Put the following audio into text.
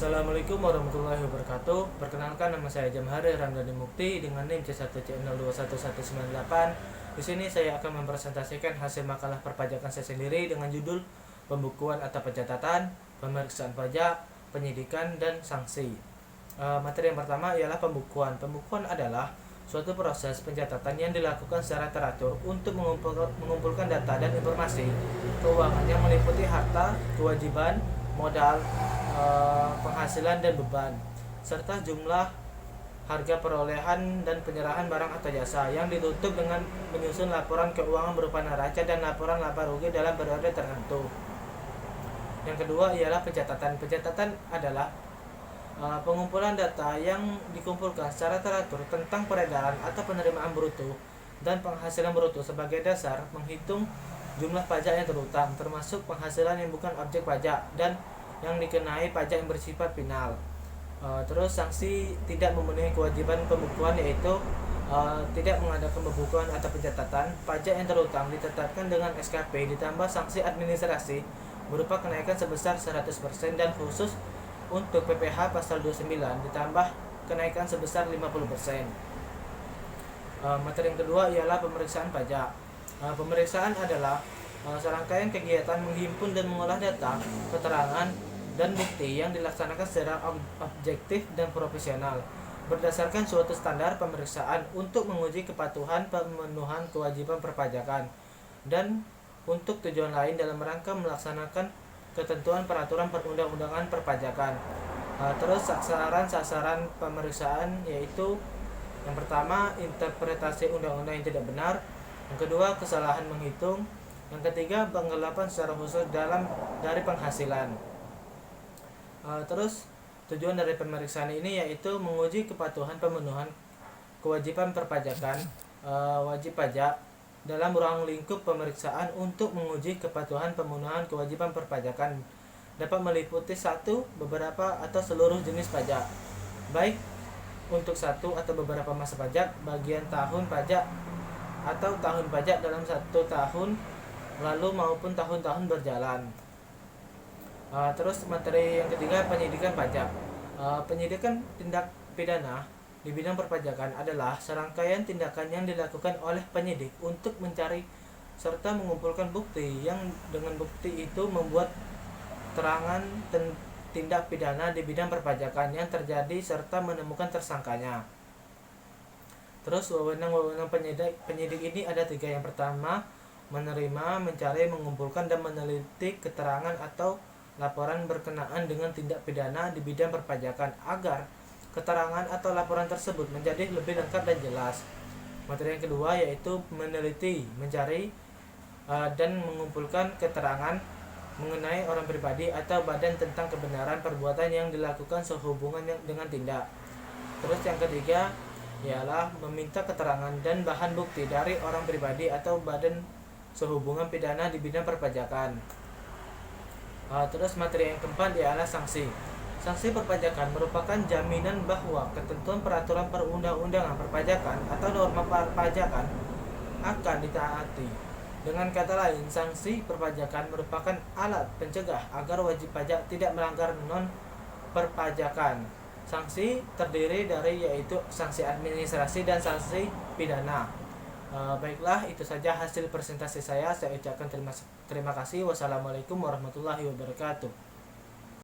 Assalamualaikum warahmatullahi wabarakatuh. Perkenalkan, nama saya Jamhari Ramdhani Mukti dengan NIM C1C021198. Di sini saya akan mempresentasikan hasil makalah perpajakan saya sendiri dengan judul pembukuan atau pencatatan, pemeriksaan pajak, penyidikan, dan sanksi. Materi yang pertama ialah pembukuan. Pembukuan adalah suatu proses pencatatan yang dilakukan secara teratur untuk mengumpulkan data dan informasi keuangan yang meliputi harta, kewajiban, modal, penghasilan dan beban, serta jumlah, harga perolehan dan penyerahan barang atau jasa yang ditutup dengan menyusun laporan keuangan berupa neraca dan laporan laba rugi dalam periode tertentu. Yang kedua ialah pencatatan. Pencatatan adalah pengumpulan data yang dikumpulkan secara teratur tentang peredaran atau penerimaan bruto dan penghasilan bruto sebagai dasar menghitung jumlah pajak yang terutang, termasuk penghasilan yang bukan objek pajak dan yang dikenai pajak yang bersifat final. Terus sanksi tidak memenuhi kewajiban pembukuan, yaitu tidak mengadakan pembukuan atau pencatatan pajak yang terutang ditetapkan dengan SKP ditambah sanksi administrasi berupa kenaikan sebesar 100% dan khusus untuk PPh pasal 29 ditambah kenaikan sebesar 50%. Materi yang kedua ialah pemeriksaan pajak. Pemeriksaan adalah serangkaian kegiatan menghimpun dan mengolah data, keterangan, dan bukti yang dilaksanakan secara objektif dan profesional berdasarkan suatu standar pemeriksaan untuk menguji kepatuhan pemenuhan kewajiban perpajakan dan untuk tujuan lain dalam rangka melaksanakan ketentuan peraturan perundang-undangan perpajakan. Terus sasaran pemeriksaan yaitu yang pertama, interpretasi undang-undang yang tidak benar. Yang kedua, kesalahan menghitung. Yang ketiga, penggelapan secara khusus dari penghasilan. Terus tujuan dari pemeriksaan ini yaitu menguji kepatuhan pemenuhan kewajiban perpajakan wajib pajak dalam ruang lingkup pemeriksaan untuk menguji kepatuhan pemenuhan kewajiban perpajakan dapat meliputi satu, beberapa, atau seluruh jenis pajak, baik untuk satu atau beberapa masa pajak, bagian tahun pajak, atau tahun pajak dalam satu tahun lalu maupun tahun-tahun berjalan. Terus materi yang ketiga, penyidikan pajak. Penyidikan tindak pidana di bidang perpajakan adalah serangkaian tindakan yang dilakukan oleh penyidik untuk mencari serta mengumpulkan bukti yang dengan bukti itu membuat terangan tindak pidana di bidang perpajakan yang terjadi serta menemukan tersangkanya. Terus wewenang penyidik ini ada 3. Yang pertama, menerima, mencari, mengumpulkan, dan meneliti keterangan atau laporan berkenaan dengan tindak pidana di bidang perpajakan agar keterangan atau laporan tersebut menjadi lebih lengkap dan jelas. Materi yang kedua yaitu meneliti, mencari, dan mengumpulkan keterangan mengenai orang pribadi atau badan tentang kebenaran perbuatan yang dilakukan sehubungan dengan tindak. Terus yang ketiga ialah meminta keterangan dan bahan bukti dari orang pribadi atau badan sehubungan pidana di bidang perpajakan. Terus materi yang keempat ialah sanksi. Sanksi perpajakan merupakan jaminan bahwa ketentuan peraturan perundang-undangan perpajakan atau norma perpajakan akan ditaati. Dengan kata lain, sanksi perpajakan merupakan alat pencegah agar wajib pajak tidak melanggar non perpajakan. Sanksi terdiri dari yaitu sanksi administrasi dan sanksi pidana. Baiklah, itu saja hasil presentasi saya. Saya ucapkan terima kasih. Wassalamualaikum warahmatullahi wabarakatuh.